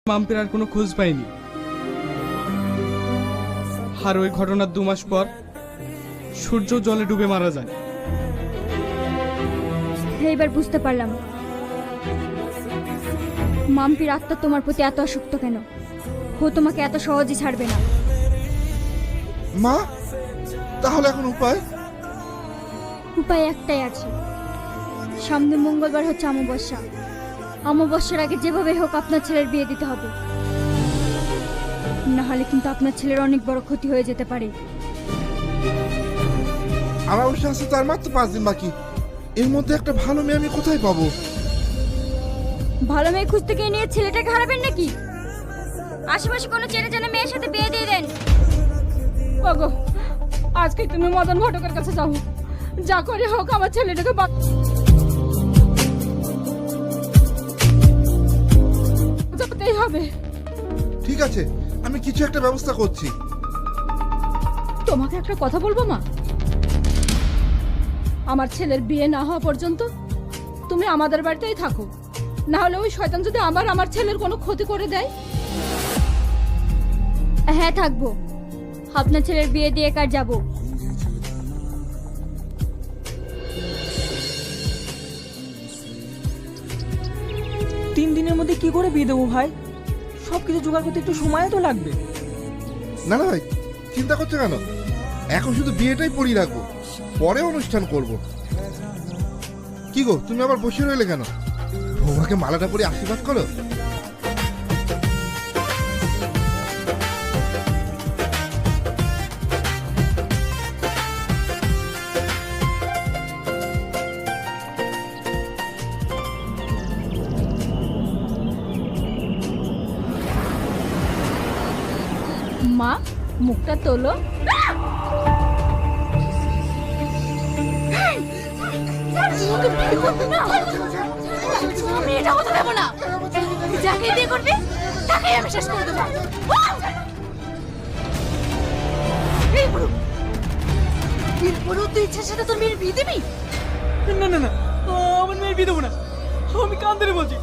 মাম্পির আর কোনো খোঁজ পাইনি। আর ওই ঘটনার 2 মাস পর সূর্য জলে ডুবে মারা যায়। এইবার বুঝতে পারলাম মাম্পির আত্মা তোমার প্রতি এত আসক্ত কেন। ও তোমাকে এত সহজে ছাড়বে না। মা, তাহলে এখন উপায়? উপায় একটাই আছে। সামনে মঙ্গলবার হচ্ছে অমাবস্যা। অমাবস্যার আগে যেভাবে হোক আপনার ছেলের বিয়ে দিতে হবে, না হলে কিন্তু আপনার ছেলের অনেক বড় ক্ষতি হয়ে যেতে পারে। আমার অবশ্য আছে তার মাত্র 5 দিন বাকি। এর মধ্যে একটা ভালো মেয়ে আমি কোথায় পাবো? ভালো মেয়ে খুঁজতে গিয়ে নিয়ে ছেলেটাকে হারাবেন নাকি? আশেপাশে কোনো চেনা জানা মেয়ের সাথে বিয়ে দিয়ে দেন। ওগো, আজকে তুমি মদন ঘটকের কাছে যাও, যা করে হোক আমার ছেলেটাকে বাঁচাতেই হবে। ঠিক আছে, আমি কিছু একটা ব্যবস্থা করছি। তোমাকে একটা কথা বলবো মা, আমার ছেলের বিয়ে না হওয়া পর্যন্ত তুমি আমাদের বাড়িতেই থাকো, না হলে ওই শয়তান যদি আমার ছেলের কোনো ক্ষতি করে দেয়। হ্যাঁ থাকবো। আপনার ছেলের বিয়ে দিয়ে কার যাব? 3 দিনের মধ্যে কি করে বিয়ে দেবো ভাই? সবকিছু জোগাড় করতে একটু সময়ও তো লাগবে। না না ভাই, চিন্তা করছো কেন? এখন শুধু বিয়েটাই পড়িয়ে রাখবো, পরে অনুষ্ঠান করব। কি গো, তুমি আবার বসে রইলে কেন? বৌমাকে মালাটা পরে আশীর্বাদ করো। মা, মুখটা তোলো। আমি এটা হতে দেব না। যাকে বিয়ে করবে তাকে আমি শেষ করে দেব। এরপরও তুই ইচ্ছার সাথে তোর মেয়ের বিয়ে দিবি? না না না, আমার মেয়ের বিয়ে দেবো না। আমি কান ধরে বলছি,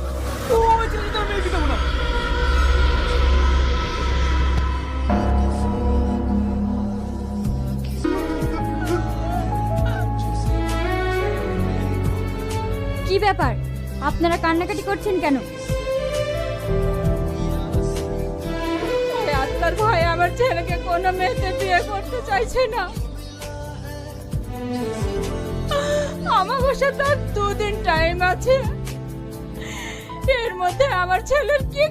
ও আমার ছেলে তার মেয়ের বিয়ে দেবো না। কি ব্যাপার, আপনারা কান্নাকাটি করছেন কেন? আত্মার ভয়ে আমার ছেলেকে কোনো মেয়েতে বিয়ে করতে চাইছে না। অমাবস্যা তার 2 দিন টাইম আছে, এর মধ্যে আমার ছেলের কি